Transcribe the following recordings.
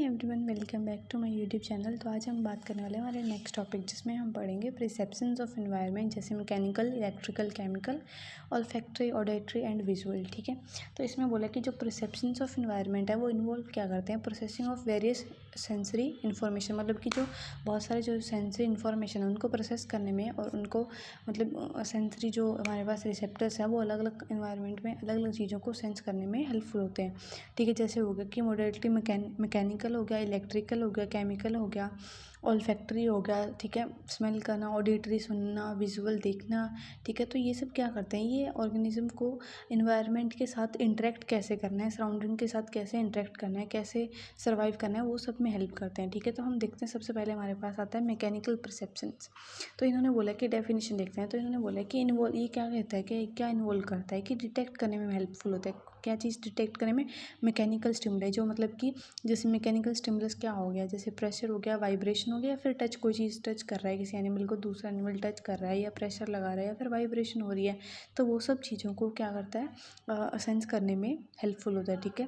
Everyone, welcome back to my YouTube channel. तो आज हम बात करने वाले हैं हमारे नेक्स्ट टॉपिक, जिसमें हम पढ़ेंगे परसेप्शंस ऑफ एनवायरनमेंट, जैसे mechanical, electrical, chemical, olfactory, auditory and visual. ठीक है, तो इसमें बोला कि जो परसेप्शंस ऑफ एनवायरनमेंट है वो इन्वॉल्व क्या करते हैं, processing of various sensory information, मतलब कि जो बहुत सारे जो सेंसरी इन्फॉर्मेशन है उनको प्रोसेस करने में, और उनको मतलब सेंसरी जो हमारे पास रिसेप्टर्स है वो अलग अलग एनवायरनमेंट में अलग अलग चीज़ों को सेंस करने में हेल्पफुल होते हैं। ठीक है, जैसे हो गया कि मोडेलिटी मैकेनिकल हो गया, इलेक्ट्रिकल हो गया, केमिकल हो गया, ऑल्फैक्टरी हो गया। ठीक है, स्मेल करना, ऑडिटरी सुनना, विजुअल देखना। ठीक है, तो ये सब क्या करते हैं, ये ऑर्गेनिज्म को इन्वायरमेंट के साथ इंटरेक्ट कैसे करना है, सराउंडिंग के साथ कैसे इंटरेक्ट करना है, कैसे सर्वाइव करना है, वो सब में हेल्प करते हैं। ठीक है, तो हम देखते हैं सबसे पहले हमारे पास आता है मैकेनिकल परसेप्शंस। तो इन्होंने बोला कि डेफिनेशन देखते हैं। तो इन्होंने बोला कि इन्वॉल्व, ये क्या कहता है कि क्या इन्वॉल्व करता है कि डिटेक्ट करने में हेल्पफुल होता है। क्या चीज़ डिटेक्ट करने में, मैकेनिकल स्टिमुलस, जो मतलब कि जैसे मैकेनिकल स्टिमुलस क्या हो गया, जैसे प्रेशर हो गया, वाइब्रेशन हो गया, या फिर टच, कोई चीज़ टच कर रहा है किसी एनिमल को, दूसरा एनिमल टच कर रहा है, या प्रेशर लगा रहा है, या फिर वाइब्रेशन हो रही है, तो वो सब चीज़ों को क्या करता है, सेंस करने में हेल्पफुल होता है। ठीक है,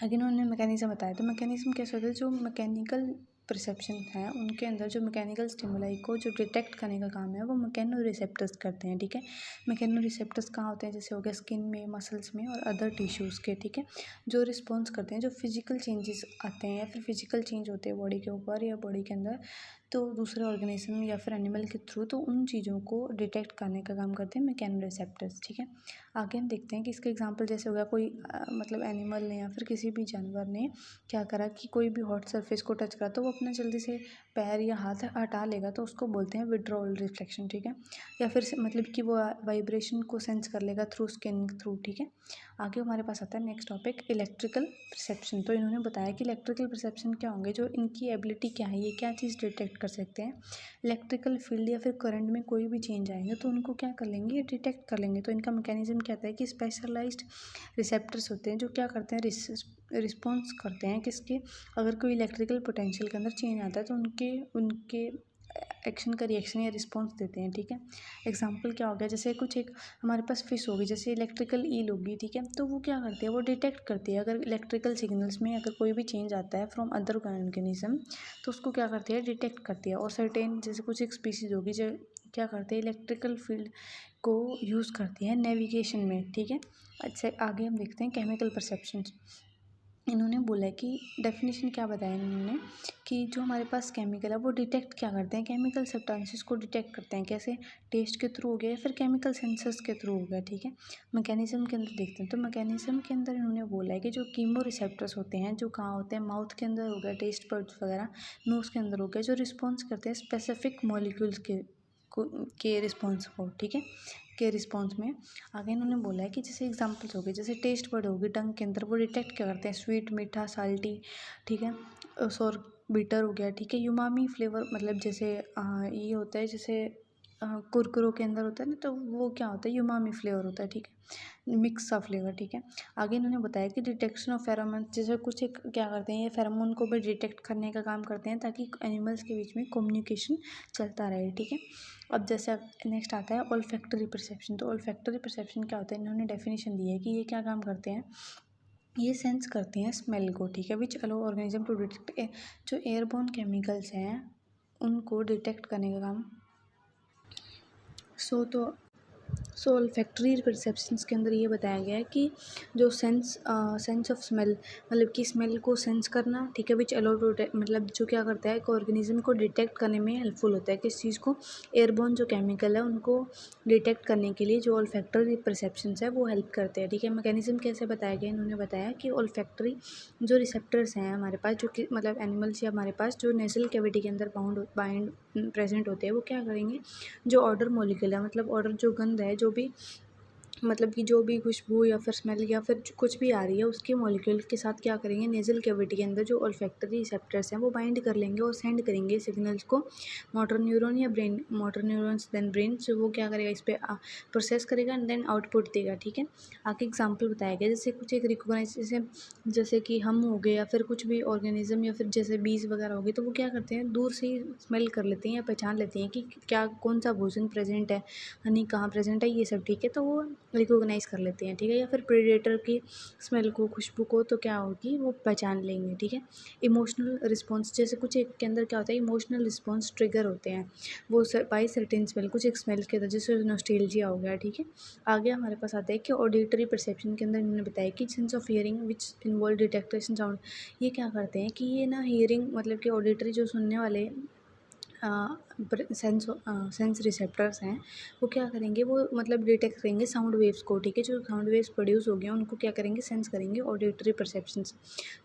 अगेन उन्होंने मैकेनिज्म बताया। तो मैकेनिज्म कैसे होता है, जो मैकेनिकल परसेप्शन है उनके अंदर जो मैकेनिकल स्टिमुलाई को जो डिटेक्ट करने का काम है वो मैकेनो रिसेप्टर्स करते हैं। ठीक है, मैकेनो रिसेप्टर्स कहाँ होते हैं, जैसे हो गया स्किन में, मसल्स में और अदर टिश्यूज़ के। ठीक है, जो रिस्पॉन्स करते हैं, जो फिजिकल चेंजेस आते हैं या फिर फिजिकल चेंज होते हैं बॉडी के ऊपर या बॉडी के अंदर, तो दूसरे ऑर्गेनिज्म या फिर एनिमल के थ्रू, तो उन चीज़ों को डिटेक्ट करने का काम करते हैं मैकेनो रिसेप्टर्स। ठीक है, आगे हम देखते हैं कि इसका एग्जांपल जैसे हो गया, कोई मतलब एनिमल ने या फिर किसी भी जानवर ने क्या करा कि कोई भी हॉट सरफेस को टच करा, तो वो अपना जल्दी से पैर या हाथ हटा लेगा, तो उसको बोलते हैं विड्रॉल रिफ्लेक्शन। ठीक है, या फिर मतलब कि वो वाइब्रेशन को सेंस कर लेगा थ्रू स्किन थ्रू। ठीक है, आगे हमारे पास आता है नेक्स्ट टॉपिक, इलेक्ट्रिकल परसेप्शन। तो इन्होंने बताया कि इलेक्ट्रिकल परसेप्शन क्या होंगे, जो इनकी एबिलिटी क्या है, ये क्या चीज़ डिटेक्ट कर सकते हैं। इलेक्ट्रिकल फील्ड या फिर करंट में कोई भी चेंज आएंगे तो उनको क्या कर लेंगे, डिटेक्ट कर लेंगे। तो इनका मैकेनिज्म क्या होता है कि स्पेशलाइज्ड रिसेप्टर्स होते हैं जो क्या करते हैं, रिस्पॉन्स करते हैं किसके, अगर कोई इलेक्ट्रिकल पोटेंशियल के अंदर चेंज आता है तो उनके उनके एक्शन का रिएक्शन या रिस्पॉन्स देते हैं। ठीक है, एग्जांपल क्या हो गया, जैसे कुछ एक हमारे पास फिश होगी, जैसे इलेक्ट्रिकल ईल होगी। ठीक है, तो वो क्या करती है, वो डिटेक्ट करती है अगर इलेक्ट्रिकल सिग्नल्स में अगर कोई भी चेंज आता है फ्रॉम अदर ऑर्गेनिज्म, तो उसको क्या करती है, डिटेक्ट करती है। और सर्टेन जैसे कुछ एक स्पीसीज होगी जो क्या करते हैं, इलेक्ट्रिकल फील्ड को यूज़ करती है नेविगेशन में। ठीक है, अच्छा आगे हम देखते हैं केमिकल परसेप्शन। इन्होंने बोला कि डेफिनेशन क्या बताया इन्होंने कि जो हमारे पास केमिकल है वो डिटेक्ट क्या करते हैं, केमिकल सब्सटेंसेस को डिटेक्ट करते हैं। कैसे, टेस्ट के थ्रू हो गया या फिर केमिकल सेंसर्स के थ्रू हो गया। ठीक है, मैकेनिज्म के अंदर देखते हैं। तो मैकेनिज्म के अंदर इन्होंने बोला है कि जो कीमो रिसेप्टर्स होते हैं, जो कहाँ होते हैं, माउथ के अंदर हो गया, टेस्ट बड्स वगैरह, नोज़ के अंदर हो गया, जो रिस्पॉन्स करते हैं स्पेसिफिक मॉलिक्यूल्स के रिस्पॉन्स को। ठीक है, के रिस्पॉन्स में आगे इन्होंने बोला है कि जैसे एग्जांपल्स हो गए, जैसे टेस्ट बड होगी टंग के अंदर, वो डिटेक्ट क्या करते हैं, स्वीट, मीठा, साल्टी। ठीक है, सॉर बिटर हो गया। ठीक है, युमामी फ्लेवर, मतलब जैसे ये होता है, जैसे कुरकुरों के अंदर होता है ना, तो वो क्या होता है, युमामी फ्लेवर होता है। ठीक है, मिक्स सा फ्लेवर। ठीक है, आगे इन्होंने बताया कि डिटेक्शन ऑफ फेरोमोन, जैसे कुछ एक क्या करते हैं, ये फेरोमोन को भी डिटेक्ट करने का काम करते हैं ताकि एनिमल्स के बीच में कम्युनिकेशन चलता रहे। ठीक है, अब जैसे अब नेक्स्ट आता है ऑल्फैक्टरी परसेप्शन। तो ऑल्फैक्टरी परसेप्शन क्या होता है, इन्होंने डेफिनेशन दी है कि ये क्या काम करते हैं, ये सेंस करते हैं स्मेल को। ठीक है, विच अलो ऑर्गेनिज्म टू डिटेक्ट, जो एयरबोर्न केमिकल्स हैं उनको डिटेक्ट करने का काम। सो ऑल्फैक्टरी परसेप्शंस के अंदर ये बताया गया है कि जो सेंस ऑफ स्मेल, मतलब कि स्मेल को सेंस करना। ठीक है, विच अलो टू, मतलब जो क्या करता है, एक ऑर्गेनिज्म को डिटेक्ट करने में हेल्पफुल होता है। किस चीज़ को, एयरबोर्न जो केमिकल है उनको डिटेक्ट करने के लिए जो ऑल्फैक्टरी परसेप्शंस है वो हेल्प करते हैं। ठीक है, मैकेनिज्म कैसे बताया गया, इन्होंने बताया कि ऑल्फैक्टरी जो रिसेप्टर्स हैं हमारे पास, जो कि मतलब एनिमल्स या हमारे पास जो नेजल कैविटी के अंदर बाइंड प्रेजेंट होते हैं, वो क्या करेंगे, जो ऑर्डर मॉलिक्यूल है, मतलब ऑर्डर जो गंध है, जो भी मतलब कि जो भी खुशबू या फिर स्मेल या फिर कुछ भी आ रही है, उसके मॉलिक्यूल के साथ क्या करेंगे, नेजल कैविटी के अंदर जो ऑल्फैक्टरी रिसेप्टर्स हैं वो बाइंड कर लेंगे और सेंड करेंगे सिग्नल्स को मोटर न्यूरॉन या brain, motor neurons then brain, जो वो क्या करेगा, इस पर प्रोसेस करेगा एंड देन आउटपुट देगा। ठीक है, आगे एग्जाम्पल बताया गया, जैसे कुछ एक रिकॉग्नाइज, जैसे कि हम हो गए या फिर कुछ भी ऑर्गेनिज्म या फिर जैसे बीज वगैरह हो गए, तो वो क्या करते हैं, दूर से ही स्मेल कर लेते हैं या पहचान लेते हैं कि क्या कौन सा भोजन प्रेजेंट है, हनी कहाँ प्रेजेंट है, ये सब। ठीक है, तो वो रिकॉग्नाइज़ कर लेते हैं, ठीक है। या फिर प्रेडेटर की स्मेल को, खुशबू को तो क्या होगी, वो पहचान लेंगे, ठीक है। इमोशनल रिस्पॉन्स, जैसे कुछ एक के अंदर क्या होता है, इमोशनल रिस्पॉन्स ट्रिगर होते हैं वो बाई सर्टेन स्मेल, कुछ एक स्मेल के अंदर, जैसे नॉस्टैल्जिया हो गया, ठीक है। आगे हमारे पास आता है कि ऑडिटरी परसेप्शन के अंदर इन्होंने बताया कि sense of hearing which involve detection sound. ये क्या करते हैं कि ये ना हियरिंग मतलब कि ऑडिटरी जो सुनने वाले सेंस रिसेप्टर्स हैं, वो क्या करेंगे, वो मतलब डिटेक्ट करेंगे साउंड वेव्स को, ठीक है। जो साउंड वेव्स प्रोड्यूस हो गए हैं उनको क्या करेंगे, सेंस करेंगे ऑडिटरी परसेप्शंस।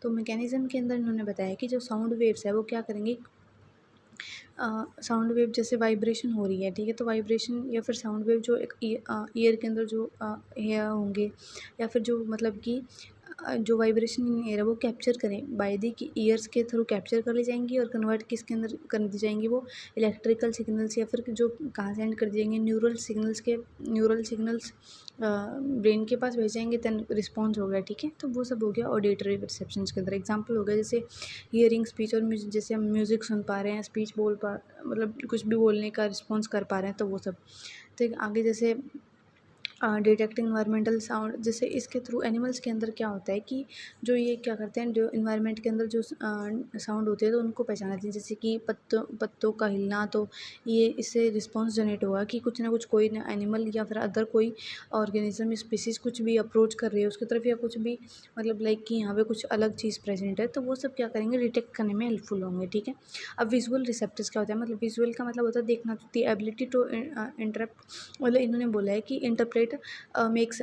तो मैकेनिज्म के अंदर इन्होंने बताया कि जो साउंड वेव्स है वो क्या करेंगे, साउंड वेव जैसे वाइब्रेशन हो रही है, ठीक है। तो वाइब्रेशन या फिर साउंड वेव जो एक ईयर के अंदर जो हेयर होंगे, या फिर जो मतलब कि जो वाइब्रेशन इन एयर है वो कैप्चर करें बाय दी कि ईयर्स के थ्रू कैप्चर कर ली जाएंगी और कन्वर्ट किसके अंदर कर दी जाएंगी, वो इलेक्ट्रिकल सिग्नल्स, या फिर जो कहाँ सेंड कर दी जाएंगे, न्यूरल सिग्नल्स ब्रेन के पास भेजेंगे, देन रिस्पॉन्स हो गया, ठीक है। तो वो सब हो गया ऑडिटरी परसेप्शन के अंदर। एग्जाम्पल हो गया जैसे हियरिंग, स्पीच और म्यूजिक, जैसे हम म्यूज़िक सुन पा रहे हैं, स्पीच मतलब कुछ भी बोलने का रिस्पॉन्स कर पा रहे हैं, तो वो सब। तो आगे जैसे डिटेक्टिंग इन्वायरमेंटल साउंड, जैसे इसके थ्रू एनिमल्स के अंदर क्या होता है कि जो ये क्या करते हैं, जो इन्वायरमेंट के अंदर जो साउंड होते हैं तो उनको पहचानते हैं, जैसे कि पत्तों का हिलना, तो ये इससे रिस्पॉन्स जनरेट होगा कि कुछ ना कुछ कोई ना एनिमल या फिर अदर कोई ऑर्गेनिज्म स्पीसीज कुछ भी अप्रोच कर रही है उसकी तरफ, या कुछ भी मतलब लाइक कि यहाँ पे कुछ अलग चीज़ प्रेजेंट है, तो वो सब क्या करेंगे, डिटेक्ट करने में हेल्पफुल होंगे, ठीक है। अब विजुअल रिसेप्टर्स क्या होता है, मतलब विजुअल का मतलब होता है देखना, द एबिलिटी टू इंटरप्ट, मतलब इन्होंने बोला है कि interpret makes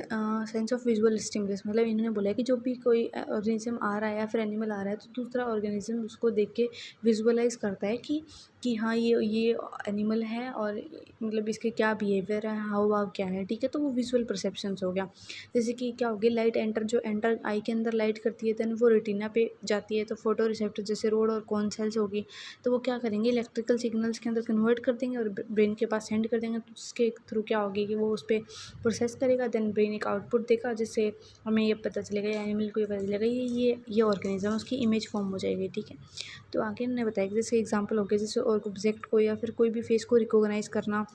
sense of visual stimulus, मतलब इन्होंने बोला है कि जो भी कोई ऑर्गेनिज्म आ रहा है या फिर एनिमल आ रहा है तो दूसरा ऑर्गेनिज्म उसको देख के विजुअलाइज करता है कि हाँ ये एनिमल है और मतलब इसके क्या बिहेवियर है, हाव भाव क्या है, ठीक है। तो वो विजुअल परसेप्शंस हो गया। जैसे कि क्या हो गया, लाइट एंटर आई के अंदर लाइट करती है, देन वो रेटिना पे जाती है, तो फोटो रिसेप्टर जैसे रोड और कॉन सेल्स होगी, तो वो क्या करेंगे, इलेक्ट्रिकल सिग्नल्स के अंदर कन्वर्ट कर देंगे और ब्रेन के पास सेंड कर देंगे, तो उसके थ्रू क्या होगी कि वो उस पर प्रोसेस करेगा, देन ब्रेन एक आउटपुट देगा, जिससे हमें ये पता चलेगा, या एनिमल को ये पता चलेगा ये ऑर्गेनिज्म, उसकी इमेज फॉर्म हो जाएगी, ठीक है। तो आगे उन्होंने बताया कि जैसे एग्जांपल हो गया, जैसे ऑब्जेक्ट को या फिर कोई भी फेस को रिकॉग्नाइज करना,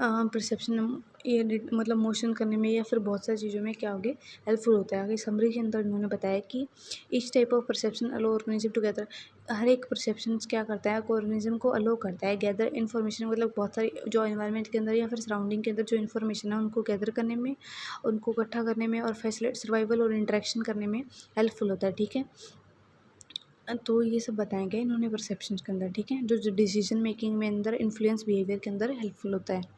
परसेप्शन ये मतलब मोशन करने में या फिर बहुत सारी चीज़ों में क्या होगी, हेल्पफुल होता है। आगे समरी के अंदर उन्होंने बताया कि each type of perception allow organism together, हर एक परसेप्शन क्या करता है, ऑर्गेनिज्म को अलो करता है गैदर इन्फॉर्मेशन, मतलब बहुत सारी जो एनवायरनमेंट के अंदर या फिर सराउंडिंग के अंदर जो इन्फॉर्मेशन है उनको गैदर करने में, उनको इकट्ठा करने में और फैसिलिट सर्वाइवल और इंटरेक्शन करने में हेल्पफुल होता है, ठीक है। तो ये सब बताए गए इन्होंने परसेप्शन के अंदर, ठीक है, जो डिसीजन मेकिंग में अंदर इन्फ्लुएंस बिहेवियर के अंदर हेल्पफुल होता है।